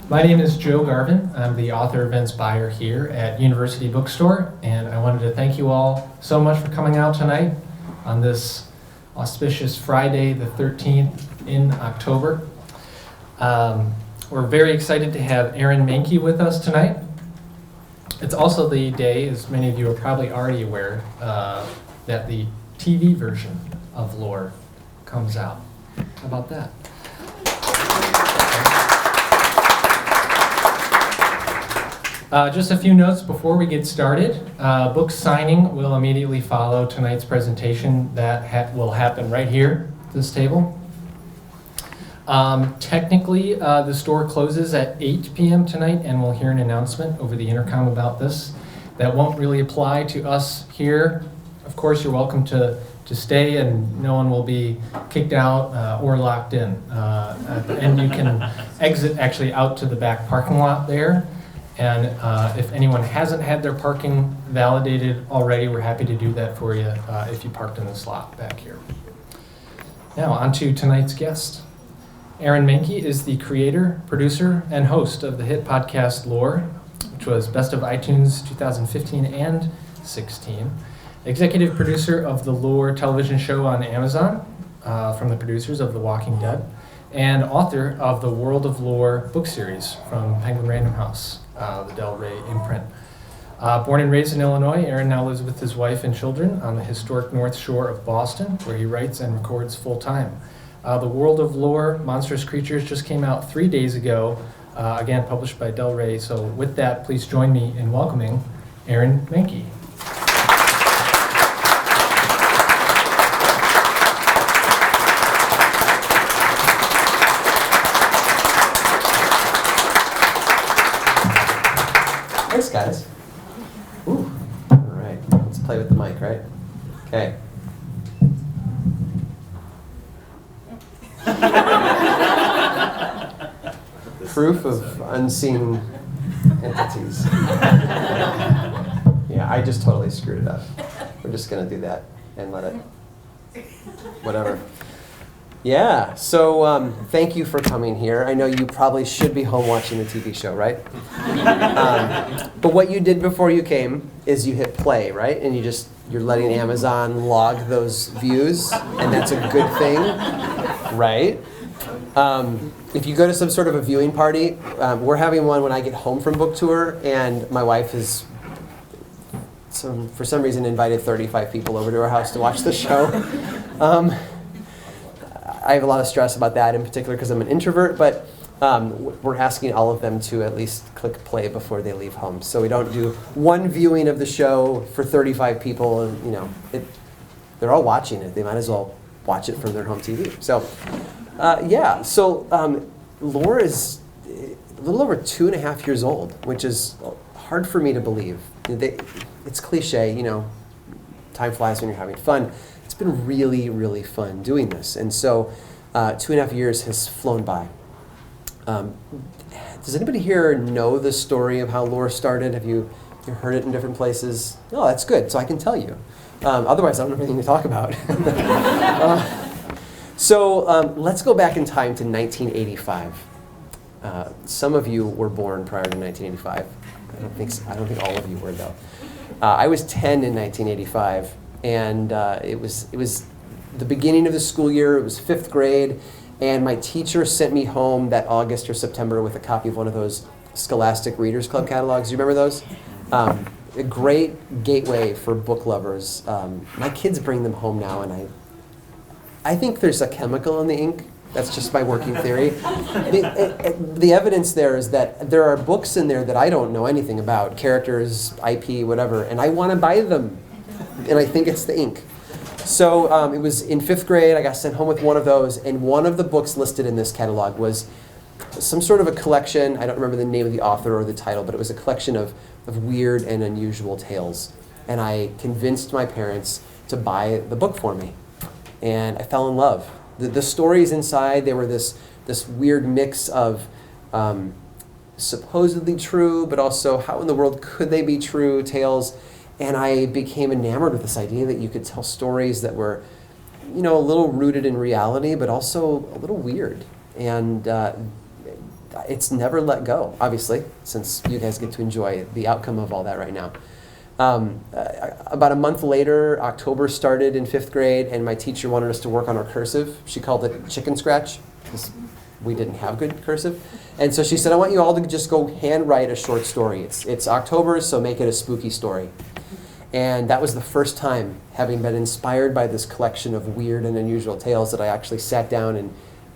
My name is Joe Garvin. I'm the author events buyer here at University Bookstore, and I wanted to thank you all so much for coming out tonight on this auspicious Friday the 13th in October. We're very excited to have Aaron Mahnke with us tonight. It's also the day, as many of you are probably already aware, that the TV version of Lore comes out. How about that? Just a few notes before we get started. Book signing will immediately follow tonight's presentation. That will happen right here at this table. Technically, the store closes at 8 p.m. tonight, and we'll hear an announcement over the intercom about this. That won't really apply to us here. Of course, you're welcome to stay, and no one will be kicked out or locked in. And you can exit actually out to the back parking lot there. And if anyone hasn't had their parking validated already, we're happy to do that for you if you parked in the slot back here. Now, on to tonight's guest. Aaron Mahnke is the creator, producer, and host of the hit podcast Lore, which was Best of iTunes 2015 and 16. Executive producer of the Lore television show on Amazon, from the producers of The Walking Dead, and author of the World of Lore book series from Penguin Random House, the Del Rey imprint. Born and raised in Illinois, Aaron now lives with his wife and children on the historic North Shore of Boston, where he writes and records full-time. The World of Lore, Monstrous Creatures just came out 3 days ago, again published by Del Rey. So with that, please join me in welcoming Aaron Mahnke. Thanks, guys. Ooh. All right, let's play with the mic, right? Okay. Proof of unseen entities. Yeah, I just totally screwed it up. We're just going to do that and let it, whatever. Yeah, so thank you for coming here. I know you probably should be home watching the TV show, right? But what you did before you came is you hit play, right? And you're letting Amazon log those views, and that's a good thing, right? If you go to some sort of a viewing party, we're having one when I get home from book tour, and my wife has, for some reason, invited 35 people over to our house to watch the show. I have a lot of stress about that in particular because I'm an introvert, but we're asking all of them to at least click play before they leave home. So we don't do one viewing of the show for 35 people, and they're all watching it. They might as well watch it from their home TV. So Lore is a little over 2.5 years old, which is hard for me to believe. It's cliche, time flies when you're having fun. It's been really, really fun doing this. And so 2.5 years has flown by. Does anybody here know the story of how Lore started? Have you heard it in different places? Oh, that's good. So I can tell you. Otherwise, I don't have anything to talk about. Let's go back in time to 1985. Some of you were born prior to 1985. I don't think all of you were, though. I was 10 in 1985. And it was the beginning of the school year. It was 5th grade, and my teacher sent me home that August or September with a copy of one of those Scholastic Readers Club catalogs. Do you remember those? A great gateway for book lovers. My kids bring them home now, and I think there's a chemical in the ink. That's just my working theory. The evidence there is that there are books in there that I don't know anything about, characters, IP, whatever, and I want to buy them. And I think it's the ink. So it was in 5th grade. I got sent home with one of those, and one of the books listed in this catalog was some sort of a collection. I don't remember the name of the author or the title, but it was a collection of weird and unusual tales. And I convinced my parents to buy the book for me. And I fell in love. The stories inside, they were this weird mix of supposedly true, but also how in the world could they be true tales. And I became enamored with this idea that you could tell stories that were, a little rooted in reality, but also a little weird. And it's never let go, obviously, since you guys get to enjoy the outcome of all that right now. About a month later, October started in 5th grade, and my teacher wanted us to work on our cursive. She called it chicken scratch, because we didn't have good cursive. And so she said, I want you all to just go handwrite a short story. It's October, so make it a spooky story. And that was the first time, having been inspired by this collection of weird and unusual tales, that I actually sat down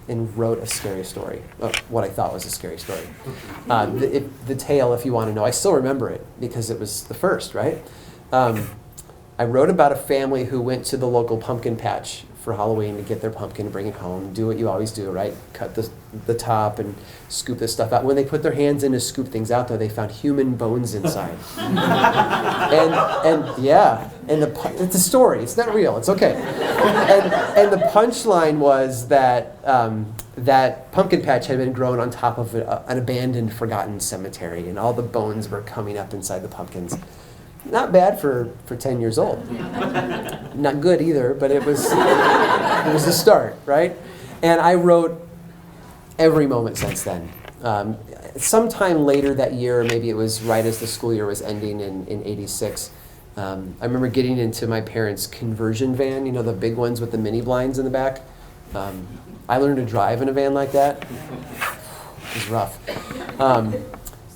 and wrote a scary story, what I thought was a scary story. The tale, if you want to know, I still remember it because it was the first, right? I wrote about a family who went to the local pumpkin patch for Halloween to get their pumpkin and bring it home, do what you always do, right? Cut the top and scoop this stuff out. When they put their hands in to scoop things out, though, they found human bones inside. and it's a story. It's not real. It's okay. And the punchline was that that pumpkin patch had been grown on top of an abandoned, forgotten cemetery, and all the bones were coming up inside the pumpkins. Not bad for 10 years old. Not good either, but it was a start, right? And I wrote every moment since then. Sometime later that year, maybe it was right as the school year was ending in 86, I remember getting into my parents' conversion van, the big ones with the mini blinds in the back. I learned to drive in a van like that. It was rough.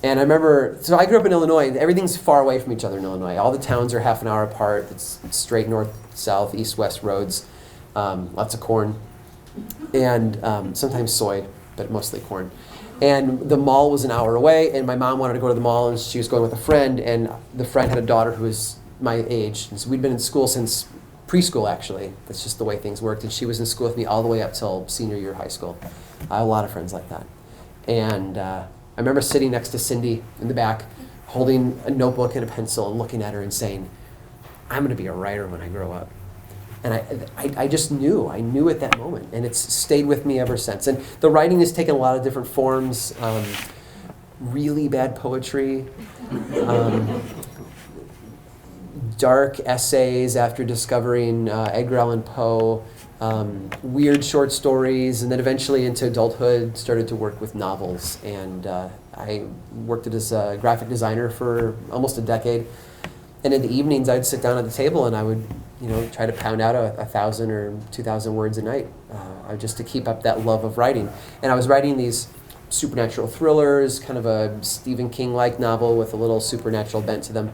And I remember, so I grew up in Illinois. Everything's far away from each other in Illinois. All the towns are half an hour apart. It's straight north, south, east, west roads. Lots of corn. And sometimes soy, but mostly corn. And the mall was an hour away, and my mom wanted to go to the mall, and she was going with a friend, and the friend had a daughter who was my age. And so we'd been in school since preschool, actually. That's just the way things worked. And she was in school with me all the way up till senior year of high school. I have a lot of friends like that. And I remember sitting next to Cindy in the back, holding a notebook and a pencil and looking at her and saying, I'm going to be a writer when I grow up. And I just knew. I knew at that moment. And it's stayed with me ever since. And the writing has taken a lot of different forms. Really bad poetry. Dark essays after discovering Edgar Allan Poe. Weird short stories, and then eventually into adulthood started to work with novels. And I worked as a graphic designer for almost a decade. And in the evenings, I'd sit down at the table and I would, try to pound out 1,000 or 2,000 words a night, just to keep up that love of writing. And I was writing these supernatural thrillers, kind of a Stephen King-like novel with a little supernatural bent to them.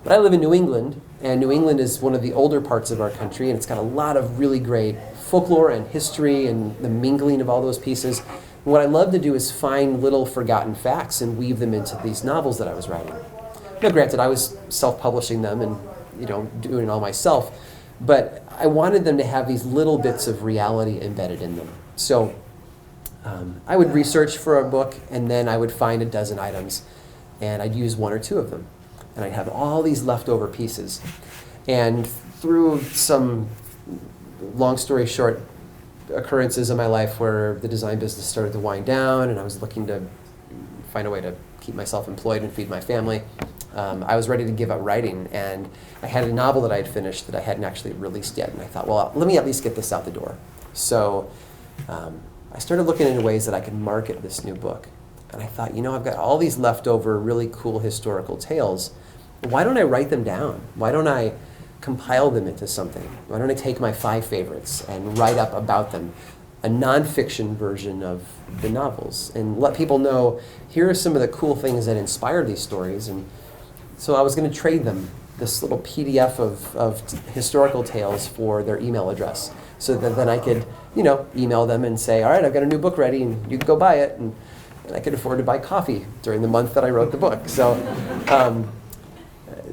But I live in New England, and New England is one of the older parts of our country, and it's got a lot of really great folklore and history and the mingling of all those pieces. And what I love to do is find little forgotten facts and weave them into these novels that I was writing. Now, granted, I was self-publishing them and doing it all myself, but I wanted them to have these little bits of reality embedded in them. So I would research for a book, and then I would find a dozen items, and I'd use one or two of them. And I'd have all these leftover pieces. And through some, long story short, occurrences in my life where the design business started to wind down and I was looking to find a way to keep myself employed and feed my family, I was ready to give up writing. And I had a novel that I had finished that I hadn't actually released yet. And I thought, well, let me at least get this out the door. So I started looking into ways that I could market this new book. And I thought, I've got all these leftover really cool historical tales. Why don't I write them down? Why don't I compile them into something? Why don't I take my 5 favorites and write up about them, a nonfiction version of the novels, and let people know, here are some of the cool things that inspired these stories. And so I was going to trade them this little PDF of historical tales for their email address, so that then I could, email them and say, all right, I've got a new book ready, and you can go buy it. And I could afford to buy coffee during the month that I wrote the book.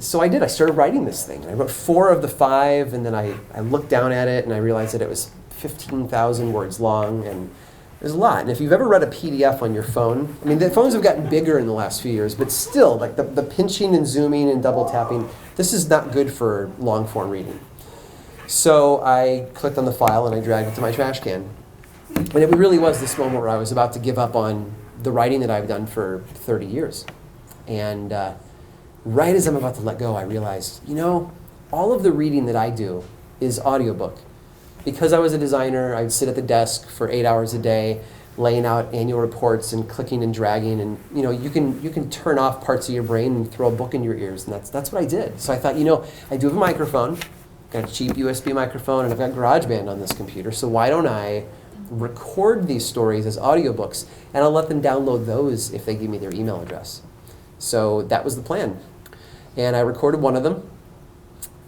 So I did. I started writing this thing. I wrote 4 of the 5, and then I looked down at it, and I realized that it was 15,000 words long, and there's a lot. And if you've ever read a PDF on your phone, the phones have gotten bigger in the last few years, but still, like the pinching and zooming and double tapping, this is not good for long-form reading. So I clicked on the file, and I dragged it to my trash can. And it really was this moment where I was about to give up on the writing that I've done for 30 years. And right as I'm about to let go, I realized, all of the reading that I do is audiobook. Because I was a designer, I'd sit at the desk for 8 hours a day. laying out annual reports and clicking and dragging, and you can turn off parts of your brain and throw a book in your ears, and that's what I did. So I thought, I do have a microphone, got a cheap USB microphone, and I've got GarageBand on this computer, so why don't I record these stories as audiobooks, and I'll let them download those if they give me their email address. So that was the plan. And I recorded one of them.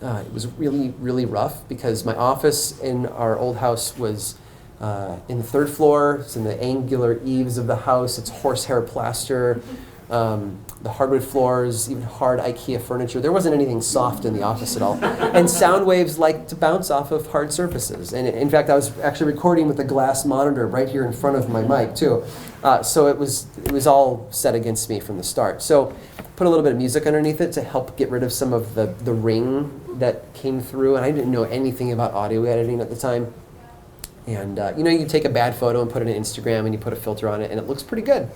It was really, really rough because my office in our old house was in the third floor. It's in the angular eaves of the house. It's horsehair plaster. The hardwood floors, even hard IKEA furniture. There wasn't anything soft in the office at all. And sound waves like to bounce off of hard surfaces. And in fact, I was actually recording with a glass monitor right here in front of my mic too. So it was all set against me from the start. So put a little bit of music underneath it to help get rid of some of the ring that came through. And I didn't know anything about audio editing at the time. And you take a bad photo and put it on Instagram and you put a filter on it and it looks pretty good.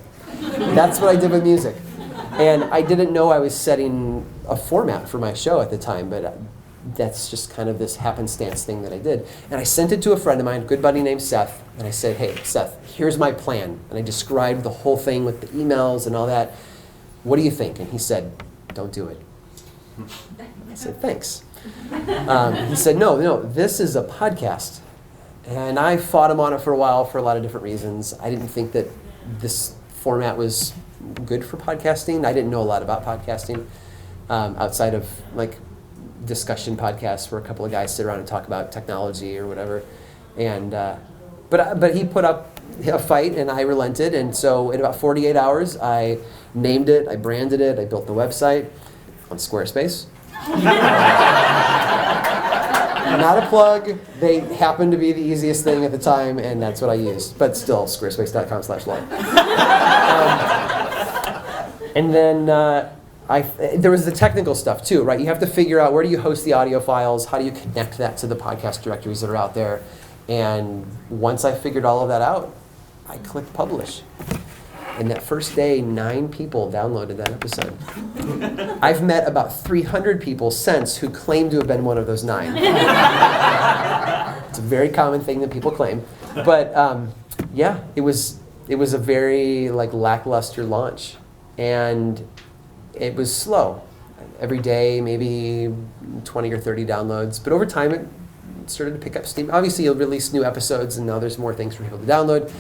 That's what I did with music. And I didn't know I was setting a format for my show at the time, but that's just kind of this happenstance thing that I did. And I sent it to a friend of mine, a good buddy named Seth, and I said, hey, Seth, here's my plan. And I described the whole thing with the emails and all that. What do you think? And he said, don't do it. I said, thanks. He said, no, this is a podcast. And I fought him on it for a while for a lot of different reasons. I didn't think that this format was good for podcasting. I didn't know a lot about podcasting outside of like discussion podcasts where a couple of guys sit around and talk about technology or whatever. And but he put up a fight and I relented. And so in about 48 hours, I named it, I branded it, I built the website on Squarespace. Not a plug. They happened to be the easiest thing at the time, and that's what I used. But still, squarespace.com/log. And then there was the technical stuff too, right? You have to figure out where do you host the audio files, how do you connect that to the podcast directories that are out there. And once I figured all of that out, I clicked publish. And that first day, 9 people downloaded that episode. I've met about 300 people since who claim to have been one of those 9. It's a very common thing that people claim. But yeah, it was a very lackluster launch. And it was slow. Every day, maybe 20 or 30 downloads. But over time, it started to pick up steam. Obviously, you'll release new episodes, and now there's more things for people to download.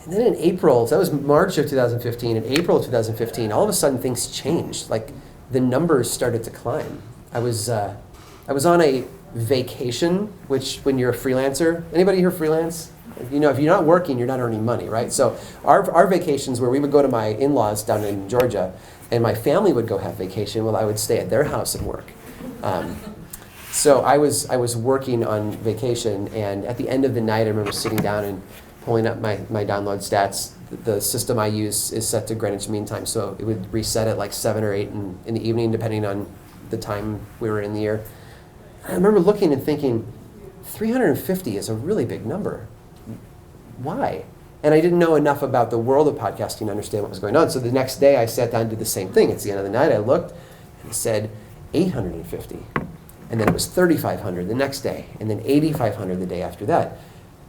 And then in April, so that was March of 2015, in April of 2015, all of a sudden things changed. Like the numbers started to climb. I was on a vacation, which when you're a freelancer, anybody here freelance? If you're not working, you're not earning money, right? So our vacations where we would go to my in-laws down in Georgia, and my family would go have vacation while I would stay at their house and work. So I was working on vacation, and at the end of the night, I remember sitting down and pulling up my download stats. The system I use is set to Greenwich Mean Time, so it would reset at like 7 or 8 in the evening, depending on the time we were in the year. I remember looking and thinking, 350 is a really big number. Why? And I didn't know enough about the world of podcasting to understand what was going on. So the next day I sat down and did the same thing. It's the end of the night. I looked and it said 850. And then it was 3,500 the next day. And then 8,500 the day after that.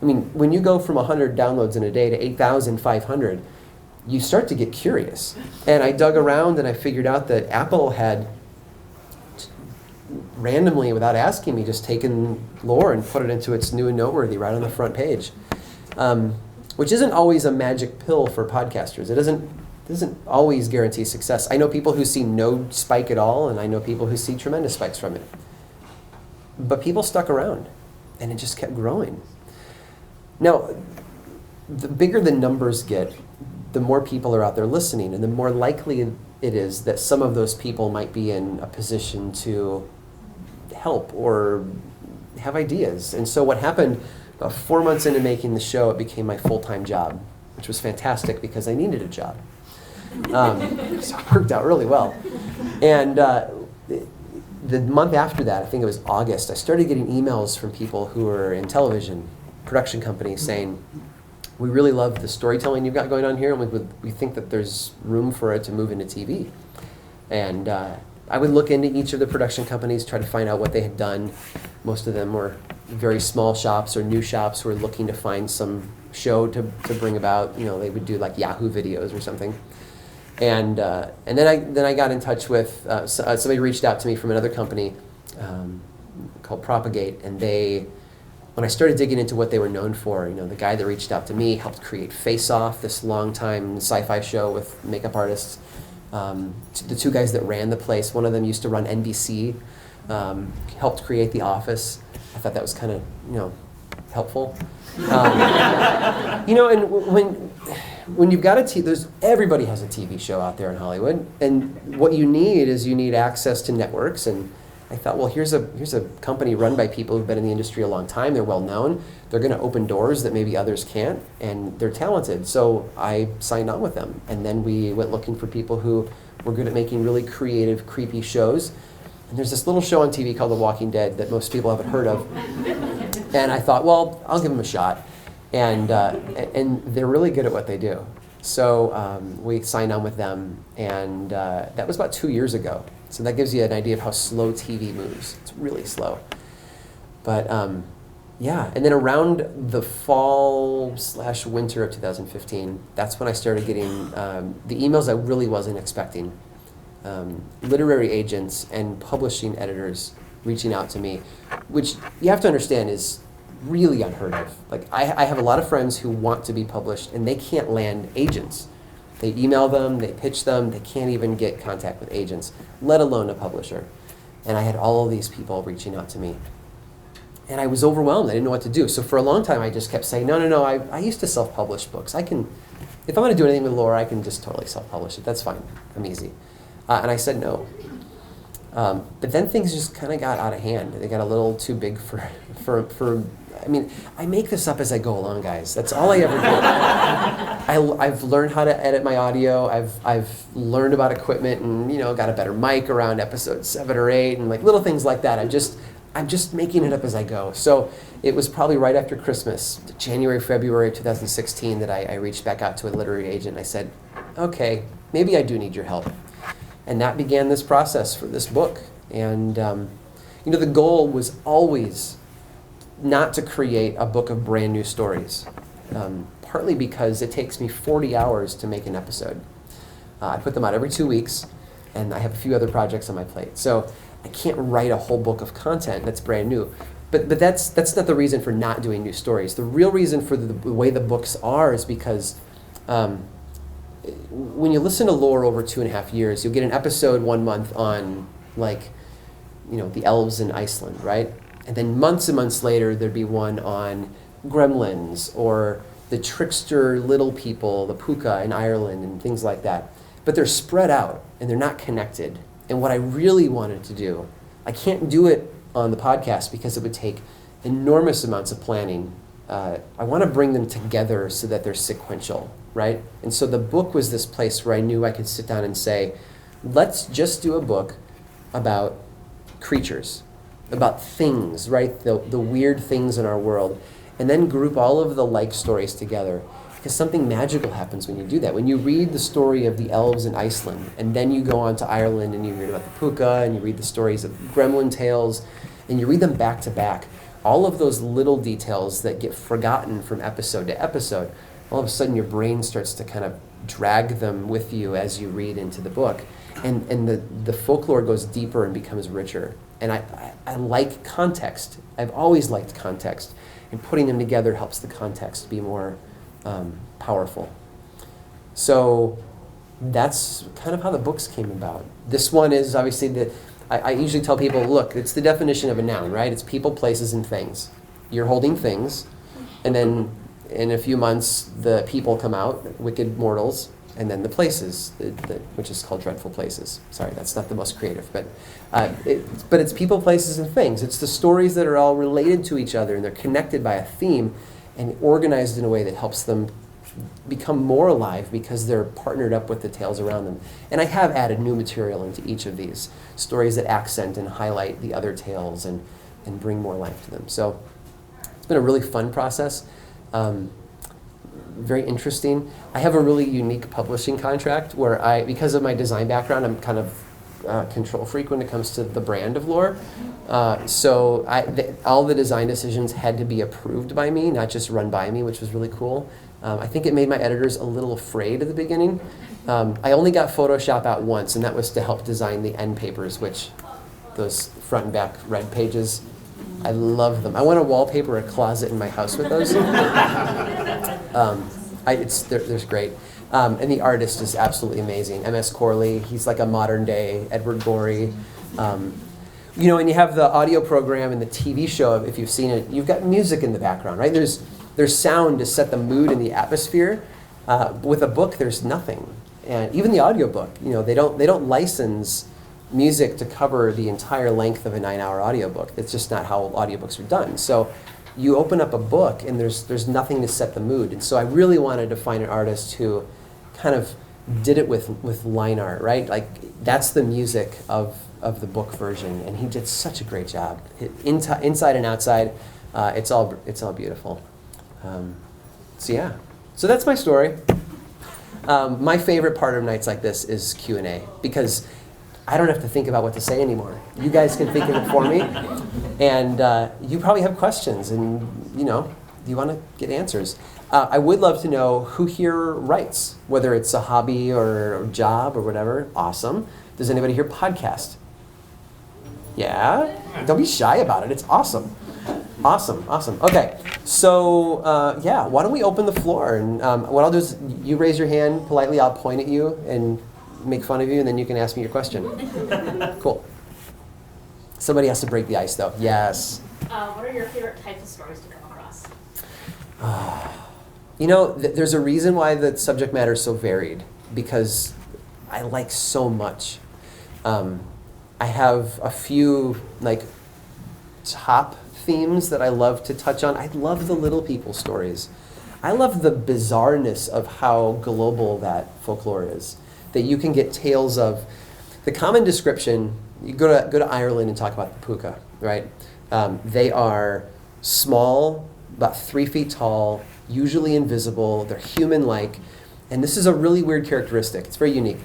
I mean, when you go from 100 downloads in a day to 8,500, you start to get curious. And I dug around and I figured out that Apple had randomly, without asking me, just taken lore and put it into its new and noteworthy right on the front page. Which isn't always a magic pill for podcasters. It doesn't always guarantee success. I know people who see no spike at all, and I know people who see tremendous spikes from it. But people stuck around, and it just kept growing. Now, the bigger the numbers get, the more people are out there listening, and the more likely it is that some of those people might be in a position to help or have ideas. And so what happened, about 4 months into making the show, it became my full-time job, which was fantastic because I needed a job. So it worked out really well. And the month after that, I think it was August, I started getting emails from people who were in television, production companies, saying, we really love the storytelling you've got going on here, and we think that there's room for it to move into TV. And I would look into each of the production companies, try to find out what they had done. Most of them were very small shops or new shops who are looking to find some show to bring about. They would do like Yahoo videos or something. And then I got in touch with somebody reached out to me from another company called Propagate, and when I started digging into what they were known for, the guy that reached out to me helped create Face Off, this long-time sci-fi show with makeup artists. The two guys that ran the place, one of them used to run NBC, helped create The Office. I thought that was kind of, helpful. And when you've got everybody has a TV show out there in Hollywood, and what you need access to networks. And I thought, well, here's a company run by people who've been in the industry a long time. They're well known. They're going to open doors that maybe others can't, and they're talented. So I signed on with them, and then we went looking for people who were good at making really creative, creepy shows. And there's this little show on TV called The Walking Dead that most people haven't heard of. And I thought, well, I'll give them a shot. And they're really good at what they do. So we signed on with them, and that was about 2 years ago. So that gives you an idea of how slow TV moves. It's really slow. But yeah, and then around the fall/winter of 2015, that's when I started getting the emails I really wasn't expecting. Literary agents and publishing editors reaching out to me, which you have to understand is really unheard of. Like I have a lot of friends who want to be published and they can't land agents. They email them, they pitch them, they can't even get contact with agents, let alone a publisher. And I had all of these people reaching out to me. And I was overwhelmed, I didn't know what to do. So for a long time I just kept saying, no, I used to self-publish books. If I'm gonna do anything with lore, I can just totally self-publish it, that's fine, I'm easy. And I said no. But then things just kind of got out of hand. They got a little too big for. I mean, I make this up as I go along, guys. That's all I ever do. I've learned how to edit my audio. I've learned about equipment and got a better mic around episode 7 or 8 and like little things like that. I'm just making it up as I go. So it was probably right after Christmas, January, February of 2016, that I reached back out to a literary agent. I said, okay, maybe I do need your help. And that began this process for this book. And the goal was always not to create a book of brand new stories, partly because it takes me 40 hours to make an episode. I put them out every 2 weeks, and I have a few other projects on my plate. So I can't write a whole book of content that's brand new. But that's not the reason for not doing new stories. The real reason for the way the books are is because when you listen to lore over 2.5 years, you'll get an episode 1 month on the elves in Iceland, right? And then months and months later, there'd be one on gremlins or the trickster little people, the puka in Ireland and things like that. But they're spread out and they're not connected. And what I really wanted to do, I can't do it on the podcast because it would take enormous amounts of planning. I want to bring them together so that they're sequential, right? And so the book was this place where I knew I could sit down and say, let's just do a book about creatures, about things, right? The weird things in our world, and then group all of the like stories together. Because something magical happens when you do that. When you read the story of the elves in Iceland, and then you go on to Ireland and you read about the puka, and you read the stories of gremlin tales, and you read them back to back, all of those little details that get forgotten from episode to episode, all of a sudden your brain starts to kind of drag them with you as you read into the book. And the folklore goes deeper and becomes richer. And I like context. I've always liked context. And putting them together helps the context be more powerful. So that's kind of how the books came about. This one is obviously I usually tell people, look, it's the definition of a noun, right? It's people, places, and things. You're holding things, and then in a few months, the people come out, wicked mortals, and then the places, which is called Dreadful Places. Sorry, that's not the most creative, but it's people, places, and things. It's the stories that are all related to each other, and they're connected by a theme, and organized in a way that helps them become more alive because they're partnered up with the tales around them. And I have added new material into each of these stories that accent and highlight the other tales and bring more life to them. So it's been a really fun process, very interesting. I have a really unique publishing contract where because of my design background, I'm kind of control freak when it comes to the brand of lore. So all the design decisions had to be approved by me, not just run by me, which was really cool. I think it made my editors a little afraid at the beginning. I only got Photoshop out once, and that was to help design the end papers, which those front and back red pages, I love them. I want to wallpaper a closet in my house with those. They're great. And the artist is absolutely amazing. M.S. Corley, he's like a modern day Edward Gorey. And you have the audio program and the TV show, if you've seen it, you've got music in the background, right? There's sound to set the mood and the atmosphere. With a book, there's nothing. And even the audiobook, they don't license music to cover the entire length of a 9-hour audiobook. It's just not how audiobooks are done. So you open up a book and there's nothing to set the mood. And so I really wanted to find an artist who kind of did it with line art, right? Like that's the music of the book version, and he did such a great job. Inside and outside, it's all beautiful. So that's my story. My favorite part of nights like this is Q&A, because I don't have to think about what to say anymore. You guys can think of it for me, and you probably have questions, and you want to get answers. I would love to know who here writes, whether it's a hobby or a job or whatever. Awesome. Does anybody here podcast? Yeah? Don't be shy about it. It's awesome. Awesome. Okay. So, why don't we open the floor? And what I'll do is you raise your hand politely. I'll point at you and make fun of you, and then you can ask me your question. Cool. Somebody has to break the ice, though. Yes. What are your favorite types of stories to come across? There's a reason why the subject matter is so varied, because I like so much. I have a few top themes that I love to touch on. I love the little people stories. I love the bizarreness of how global that folklore is. That you can get tales of the common description. You go to Ireland and talk about the puka, right? They are small, about 3 feet tall, usually invisible. They're human-like, and this is a really weird characteristic. It's very unique.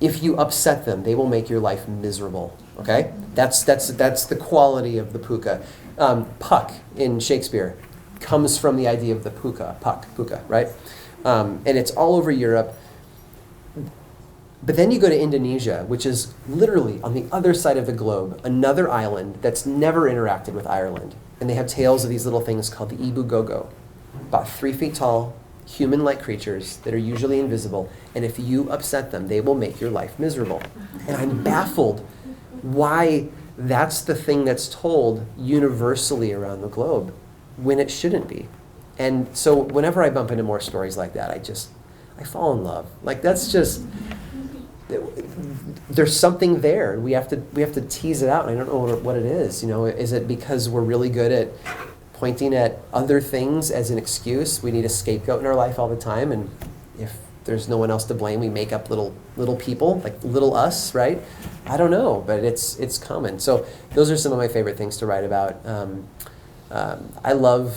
If you upset them, they will make your life miserable. Okay, that's the quality of the puka. Puck in Shakespeare comes from the idea of the puka, right? And it's all over Europe. But then you go to Indonesia, which is literally on the other side of the globe, another island that's never interacted with Ireland. And they have tales of these little things called the Ibu Gogo, about 3 feet tall, human-like creatures that are usually invisible. And if you upset them, they will make your life miserable. And I'm baffled why that's the thing that's told universally around the globe when it shouldn't be. And so whenever I bump into more stories like that, I fall in love. That's just, there's something there. We have to tease it out. And I don't know what it is. Is it because we're really good at pointing at other things as an excuse? We need a scapegoat in our life all the time, and if there's no one else to blame, we make up little people, like little us, right? I don't know, but it's common. So those are some of my favorite things to write about. I love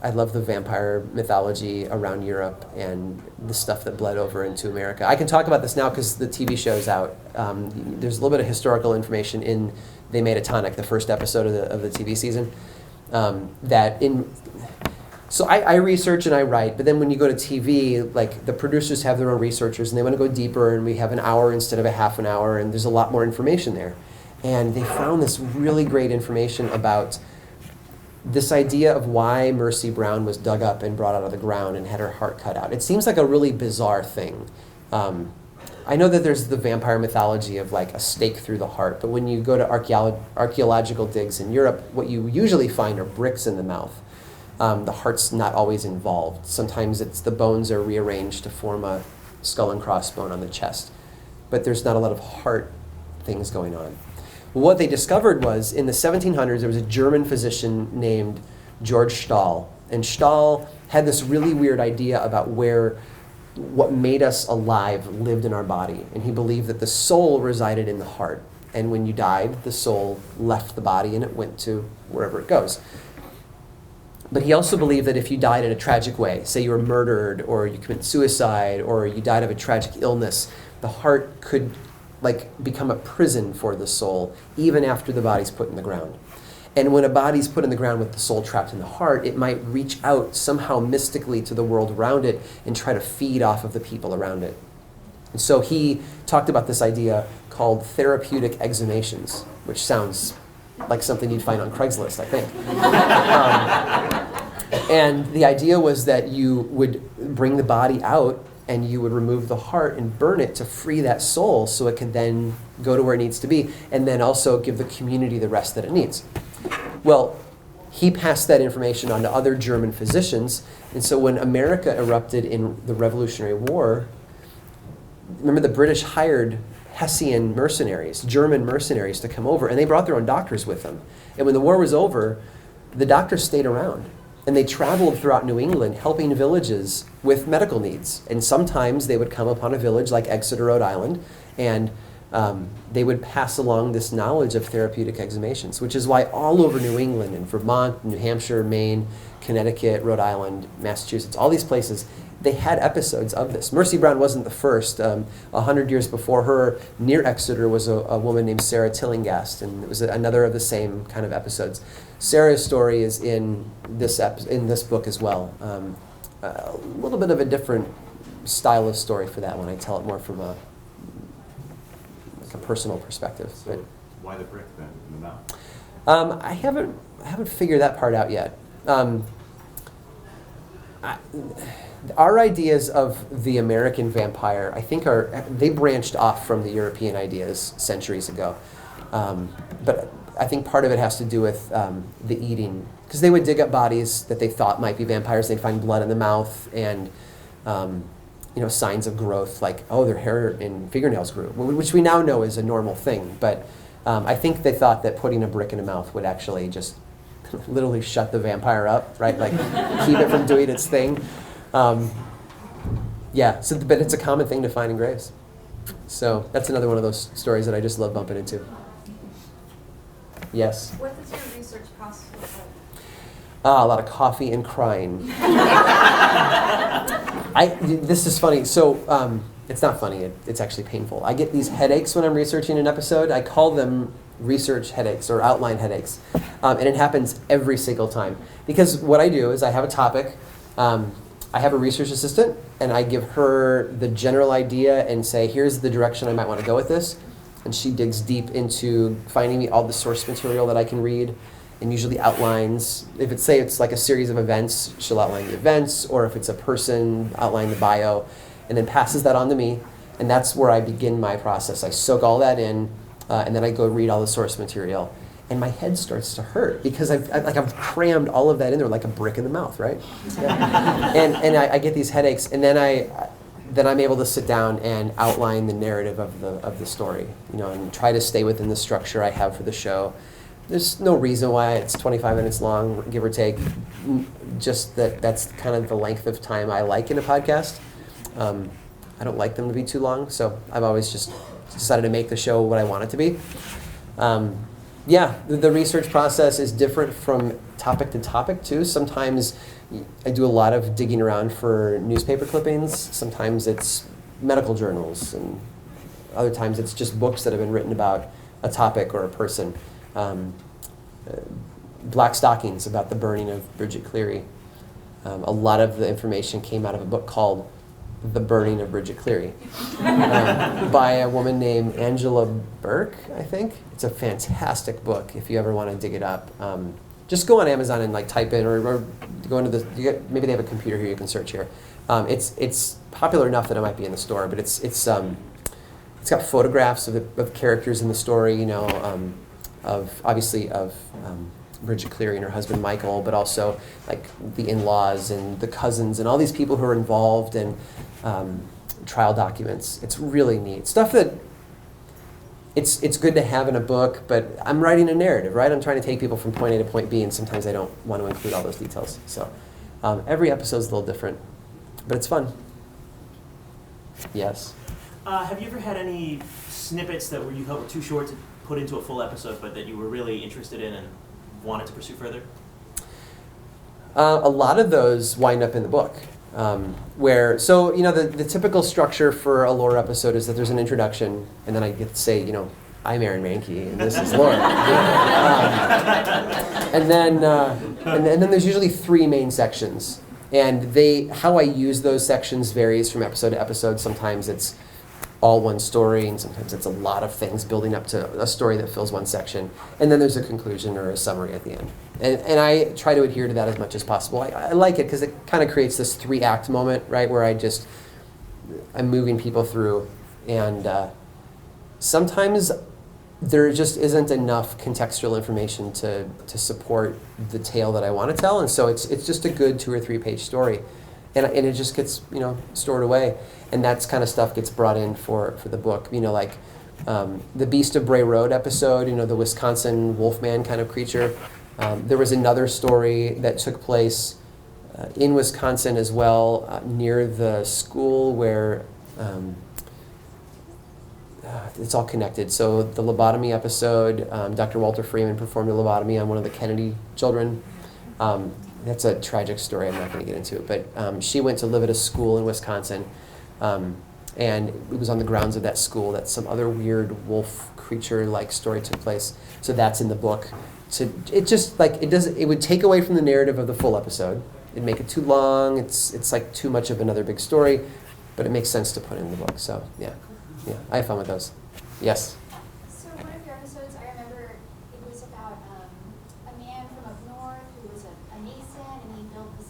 the vampire mythology around Europe and the stuff that bled over into America. I can talk about this now because the TV show's out. There's a little bit of historical information in They Made a Tonic, the first episode of the TV season. So I research and I write, but then when you go to TV, the producers have their own researchers and they want to go deeper, and we have an hour instead of a half an hour, and there's a lot more information there. And they found this really great information about this idea of why Mercy Brown was dug up and brought out of the ground and had her heart cut out. It seems like a really bizarre thing. I know that there's the vampire mythology of a stake through the heart, but when you go to archaeological digs in Europe, what you usually find are bricks in the mouth. The heart's not always involved. Sometimes the bones are rearranged to form a skull and crossbone on the chest, but there's not a lot of heart things going on. What they discovered was, in the 1700s, there was a German physician named George Stahl, and Stahl had this really weird idea about what made us alive lived in our body, and he believed that the soul resided in the heart, and when you died, the soul left the body and it went to wherever it goes. But he also believed that if you died in a tragic way, say you were murdered or you committed suicide or you died of a tragic illness, the heart could like become a prison for the soul even after the body's put in the ground. And when a body's put in the ground with the soul trapped in the heart, it might reach out somehow mystically to the world around it and try to feed off of the people around it. And so he talked about this idea called therapeutic exhumations, which sounds like something you'd find on Craigslist, I think. And the idea was that you would bring the body out and you would remove the heart and burn it to free that soul so it can then go to where it needs to be, and then also give the community the rest that it needs. Well, he passed that information on to other German physicians, and so when America erupted in the Revolutionary War, remember the British hired Hessian mercenaries, German mercenaries, to come over, and they brought their own doctors with them. And when the war was over, the doctors stayed around, and they traveled throughout New England helping villages with medical needs. And sometimes they would come upon a village like Exeter, Rhode Island, and they would pass along this knowledge of therapeutic exhumations, which is why all over New England and Vermont, New Hampshire, Maine, Connecticut, Rhode Island, Massachusetts, all these places, they had episodes of this. Mercy Brown wasn't the first. 100 years before her, near Exeter was a woman named Sarah Tillinghast, and it was another of the same kind of episodes. Sarah's story is in this book as well. A little bit of a different style of story for that one. I tell it more from a personal perspective. So but, why the brick then in the mouth? I haven't figured that part out yet. Our ideas of the American vampire, I think, they branched off from the European ideas centuries ago. But I think part of it has to do with the eating, because they would dig up bodies that they thought might be vampires. They'd find blood in the mouth and signs of growth, like, oh, their hair and fingernails grew, which we now know is a normal thing. But I think they thought that putting a brick in the mouth would actually just literally shut the vampire up, right? Like keep it from doing its thing. But it's a common thing to find in graves. So that's another one of those stories that I just love bumping into. Yes? What does your research process look like? A lot of coffee and crying. This is funny. So it's not funny. It's actually painful. I get these headaches when I'm researching an episode. I call them research headaches or outline headaches. And it happens every single time. Because what I do is I have a topic. I have a research assistant, and I give her the general idea and say, here's the direction I might want to go with this. And she digs deep into finding me all the source material that I can read, and usually outlines. If it's like a series of events, she'll outline the events, or if it's a person, outline the bio, and then passes that on to me. And that's where I begin my process. I soak all that in, and then I go read all the source material. And my head starts to hurt because I've crammed all of that in there like a brick in the mouth, right? Yeah. And I get these headaches, and then I'm able to sit down and outline the narrative of the story, and try to stay within the structure I have for the show. There's no reason why it's 25 minutes long, give or take. Just that's kind of the length of time I like in a podcast. I don't like them to be too long, so I've always just decided to make the show what I want it to be. The research process is different from topic to topic, too. Sometimes I do a lot of digging around for newspaper clippings. Sometimes it's medical journals, and other times it's just books that have been written about a topic or a person. Black Stockings, about the burning of Bridget Cleary. A lot of the information came out of a book called The Burning of Bridget Cleary by a woman named Angela Burke, I think. It's a fantastic book if you ever want to dig it up. Just go on Amazon and type in, or go into maybe they have a computer here you can search here. It's popular enough that it might be in the store, but it's got photographs of characters in the story, of Bridget Cleary and her husband Michael, but also the in-laws and the cousins and all these people who are involved in trial documents. It's really neat stuff that it's good to have in a book, but I'm writing a narrative, right? I'm trying to take people from point A to point B, and sometimes I don't want to include all those details. So every episode's a little different, but it's fun. Yes? Have you ever had any snippets that you felt were too short to put into a full episode, but that you were really interested in and wanted to pursue further? A lot of those wind up in the book. So the typical structure for a lore episode is that there's an introduction, and then I get to say, I'm Aaron Mahnke, and this is lore. And then there's usually 3 main sections, and how I use those sections varies from episode to episode. Sometimes it's all one story, and sometimes it's a lot of things building up to a story that fills one section. And then there's a conclusion or a summary at the end. And I try to adhere to that as much as possible. I like it because it kind of creates this 3-act moment, right, where I'm moving people through. And sometimes there just isn't enough contextual information to support the tale that I want to tell. And so it's just a good 2 or 3 page story. And it just gets, stored away. And that's kind of stuff gets brought in for the book. Like the Beast of Bray Road episode, the Wisconsin wolfman kind of creature. There was another story that took place in Wisconsin as well, near the school where it's all connected. So the lobotomy episode, Dr. Walter Freeman performed a lobotomy on one of the Kennedy children. That's a tragic story I'm not going to get into, but she went to live at a school in Wisconsin, and it was on the grounds of that school that some other weird wolf creature-like story took place. So that's in the book. So it would take away from the narrative of the full episode. It'd make it too long. It's like too much of another big story, but it makes sense to put in the book. So yeah, I have fun with those. Yes. So one of your episodes, I remember it was about a man from up north who was a mason, and he built this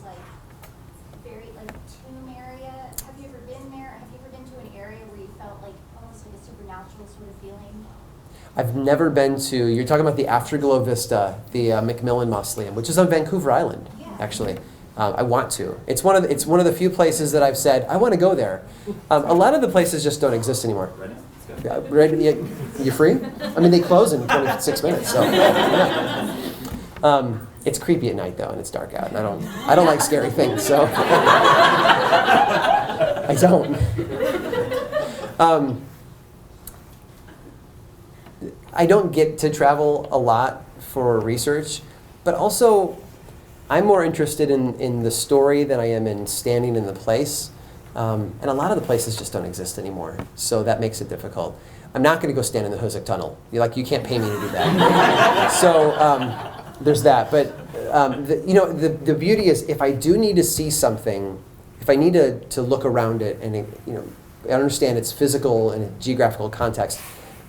very tomb area. Have you ever been there? Have you ever been to an area where you felt almost like a supernatural sort of feeling? I've never been to. You're talking about the Afterglow Vista, the Macmillan Mausoleum, which is on Vancouver Island, actually. I want to. It's one of the few places that I've said I want to go there. A lot of the places just don't exist anymore. You free? I mean, they close in 26 minutes. So it's creepy at night though, and it's dark out, and I don't like scary things. So I don't. I don't get to travel a lot for research, but also I'm more interested in the story than I am in standing in the place. And a lot of the places just don't exist anymore, so that makes it difficult. I'm not going to go stand in the Hoosick Tunnel. You can't pay me to do that. So there's that. But the beauty is, if I do need to see something, if I need to look around it and I understand its physical and geographical context,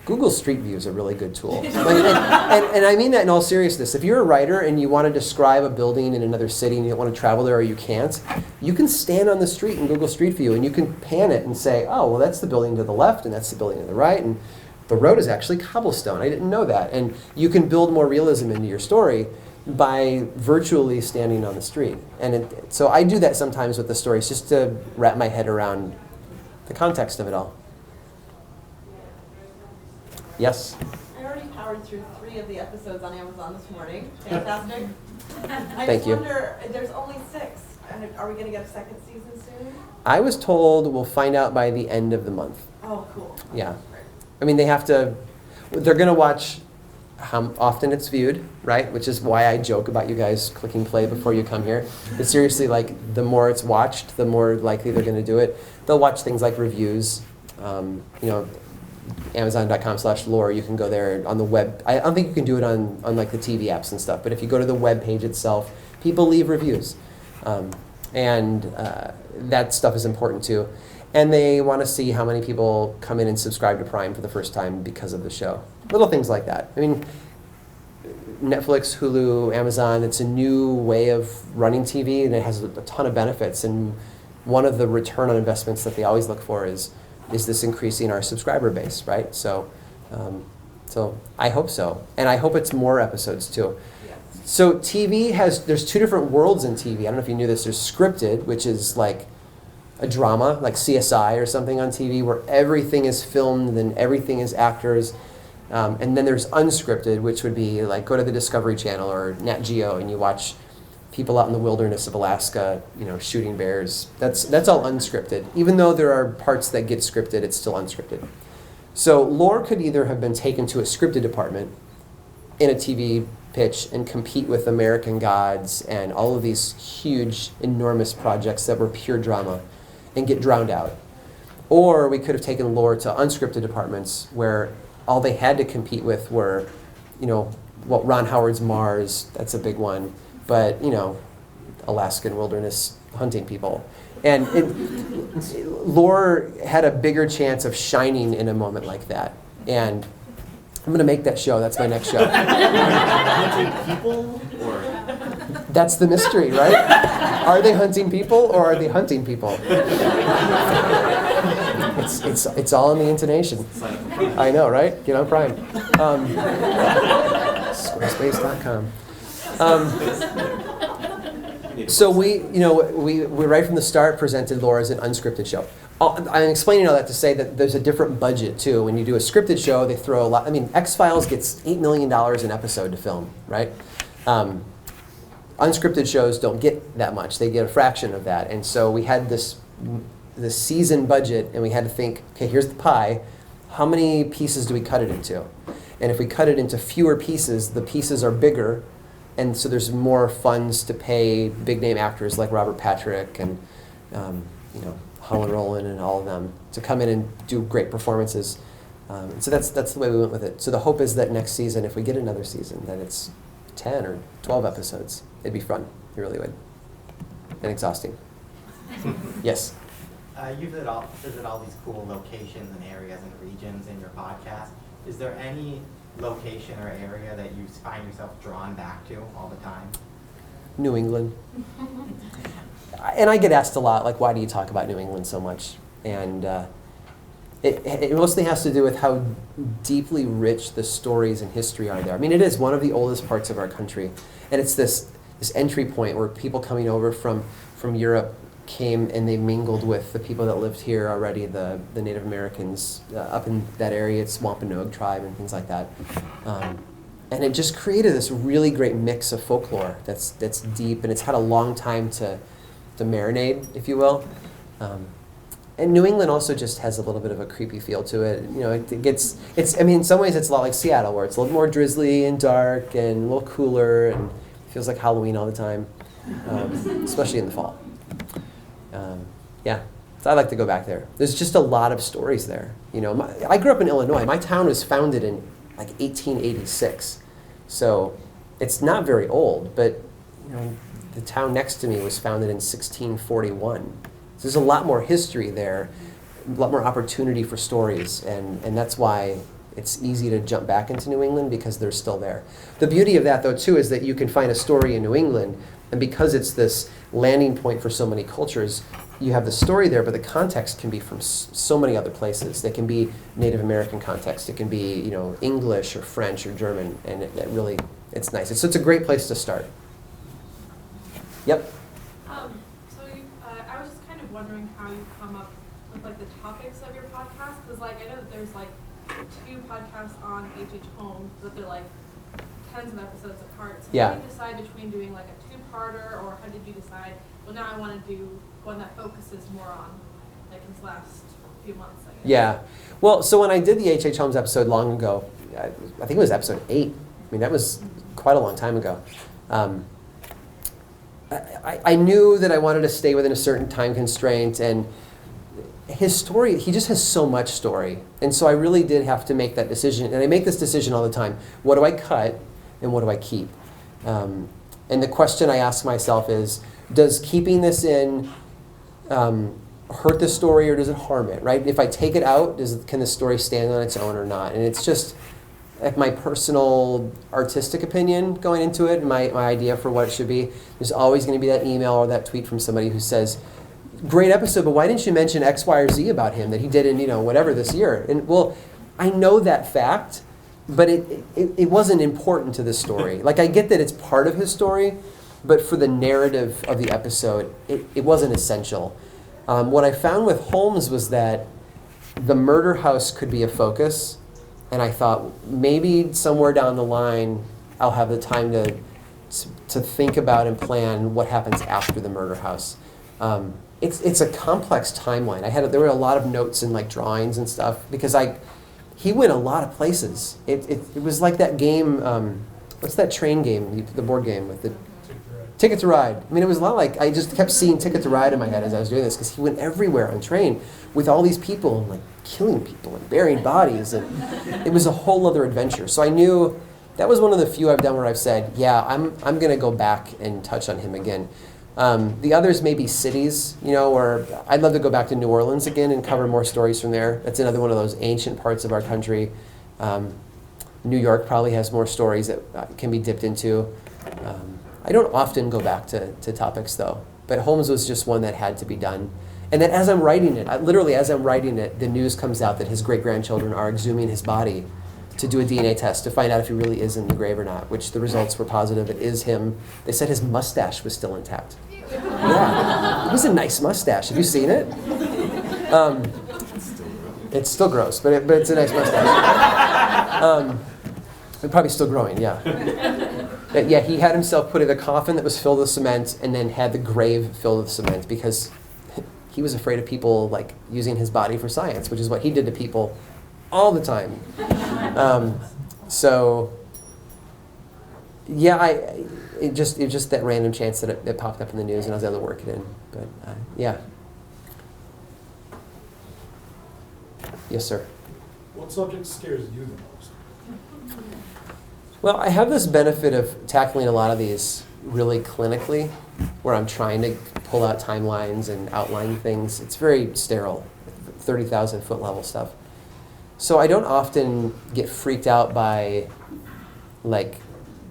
Google Street View is a really good tool. And I mean that in all seriousness. If you're a writer and you want to describe a building in another city and you don't want to travel there or you can't, you can stand on the street in Google Street View and you can pan it and say, oh, well, that's the building to the left and that's the building to the right, and the road is actually cobblestone. I didn't know that. And you can build more realism into your story by virtually standing on the street. And so I do that sometimes with the stories, just to wrap my head around the context of it all. Yes? I already powered through 3 of the episodes on Amazon this morning. Fantastic. I Thank just you. wonder, there's only 6. Are we going to get a second season soon? I was told we'll find out by the end of the month. Oh, cool. Yeah. Great. I mean, they're going to watch how often it's viewed, right? Which is why I joke about you guys clicking play before you come here. But seriously, the more it's watched, the more likely they're going to do it. They'll watch things like reviews, Amazon.com/lore. You can go there on the web. I don't think you can do it on the TV apps and stuff, but if you go to the web page itself, people leave reviews. And that stuff is important too. And they want to see how many people come in and subscribe to Prime for the first time because of the show. Little things like that. I mean, Netflix, Hulu, Amazon, it's a new way of running TV, and it has a ton of benefits. And one of the return on investments that they always look for is this increasing our subscriber base, right? So I hope so. And I hope it's more episodes too. So TV there's 2 different worlds in TV. I don't know if you knew this. There's scripted, which is like a drama, like CSI or something on TV, where everything is filmed and everything is actors. And then there's unscripted, which would be like go to the Discovery Channel or Nat Geo and you watch people out in the wilderness of Alaska, shooting bears. That's all unscripted. Even though there are parts that get scripted, it's still unscripted. So lore could either have been taken to a scripted department in a TV pitch and compete with American Gods and all of these huge, enormous projects that were pure drama and get drowned out. Or we could have taken lore to unscripted departments where all they had to compete with were, Ron Howard's Mars, that's a big one, but, Alaskan wilderness hunting people. And lore had a bigger chance of shining in a moment like that. And I'm going to make that show. That's my next show. Hunting people, or That's the mystery, right? Are they hunting people or are they hunting people? It's all in the intonation. I know, right? Get on Prime. Squarespace.com. So we right from the start presented lore as an unscripted show. I'm explaining all that to say that there's a different budget too. When you do a scripted show, they throw a lot. X-Files gets $8 million an episode to film, right? Unscripted shows don't get that much. They get a fraction of that. And so we had this season budget, and we had to think, okay, here's the pie. How many pieces do we cut it into? And if we cut it into fewer pieces, the pieces are bigger, and so there's more funds to pay big-name actors like Robert Patrick and Holland Roland and all of them to come in and do great performances. So that's the way we went with it. So the hope is that next season, if we get another season, that it's 10 or 12 episodes. It'd be fun. It really would. And exhausting. Yes? You visit all these cool locations and areas and regions in your podcast. Is there any location or area that you find yourself drawn back to all the time? New England. And I get asked a lot, like, why do you talk about New England so much? And it mostly has to do with how deeply rich the stories and history are there. It is one of the oldest parts of our country. And it's this entry point where people coming over from Europe came and they mingled with the people that lived here already, the Native Americans up in that area, it's Wampanoag tribe and things like that. And it just created this really great mix of folklore that's deep, and it's had a long time to marinate, if you will. And New England also just has a little bit of a creepy feel to it. In some ways it's a lot like Seattle, where it's a little more drizzly and dark and a little cooler, and it feels like Halloween all the time, especially in the fall. So I like to go back there. There's just a lot of stories there. I grew up in Illinois. My town was founded in 1886, so it's not very old. But the town next to me was founded in 1641. So there's a lot more history there, a lot more opportunity for stories, and that's why it's easy to jump back into New England, because they're still there. The beauty of that, though, too, is that you can find a story in New England, and because it's this landing point for so many cultures, you have the story there, but the context can be from so many other places. They can be Native American context. It can be English or French or German, and it's nice. So it's a great place to start. Yep. I was just kind of wondering how you come up with the topics of your podcast, because I know that there's 2 podcasts on H.H. Holmes, but they're tens of episodes apart. So Yeah. how did you decide between doing a 2-parter, or how did you decide, well, now I want to do one that focuses more on his last few months, I guess? Yeah. Well, so when I did the H.H. Holmes episode long ago, I think it was episode 8. That was quite a long time ago. I knew that I wanted to stay within a certain time constraint, and his story, he just has so much story. And so I really did have to make that decision, and I make this decision all the time. What do I cut and what do I keep? And the question I ask myself is, does keeping this in hurt the story, or does it harm it, right? If I take it out, can the story stand on its own or not? And it's just my personal artistic opinion going into it, my idea for what it should be. There's always going to be that email or that tweet from somebody who says, great episode, but why didn't you mention X, Y, or Z about him that he did in whatever this year? And well, I know that fact, but it wasn't important to the story. I get that it's part of his story, but for the narrative of the episode, it wasn't essential. What I found with Holmes was that the murder house could be a focus, and I thought maybe somewhere down the line I'll have the time to think about and plan what happens after the murder house. It's a complex timeline. There were a lot of notes and drawings and stuff, because he went a lot of places. It was like that game, what's that train game, the board game with the Ticket to Ride. I mean, it was a lot like, I just kept seeing Ticket to Ride in my head as I was doing this, because he went everywhere on train with all these people, and like killing people and burying bodies, and it was a whole other adventure. So I knew that was one of the few I've done where I've said, yeah, I'm gonna go back and touch on him again. The others may be cities, or I'd love to go back to New Orleans again and cover more stories from there. That's another one of those ancient parts of our country. New York probably has more stories that can be dipped into. I don't often go back to topics though, but Holmes was just one that had to be done. And then as I'm writing it, literally as I'm writing it, the news comes out that his great-grandchildren are exhuming his body to do a DNA test to find out if he really is in the grave or not, which the results were positive. It is him. They said his mustache was still intact. Yeah, it was a nice mustache. Have you seen it? It's still gross, but it's a nice mustache. It's probably still growing, yeah. Yeah, he had himself put in a coffin that was filled with cement and then had the grave filled with cement because he was afraid of people like using his body for science, which is what he did to people all the time. So yeah, it was just that random chance that it popped up in the news and I was able to work it in. But yeah. Yes, sir. What subject scares you the most? Well, I have this benefit of tackling a lot of these really clinically, where I'm trying to pull out timelines and outline things. It's very sterile, 30,000 foot level stuff. So I don't often get freaked out by like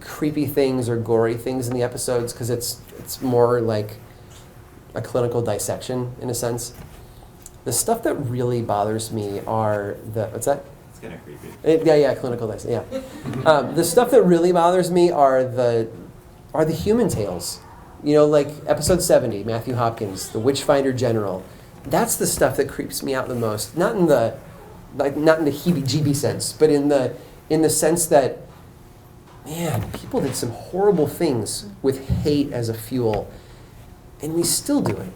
creepy things or gory things in the episodes, because it's more like a clinical dissection in a sense. The stuff that really bothers me are what's that? Kind of creepy. Yeah, clinical dissection. Yeah. The stuff that really bothers me are the human tales. Like episode 70, Matthew Hopkins, the Witchfinder General. That's the stuff that creeps me out the most. Not in the heebie-jeebie sense, but in the sense that, man, people did some horrible things with hate as a fuel, and we still do it,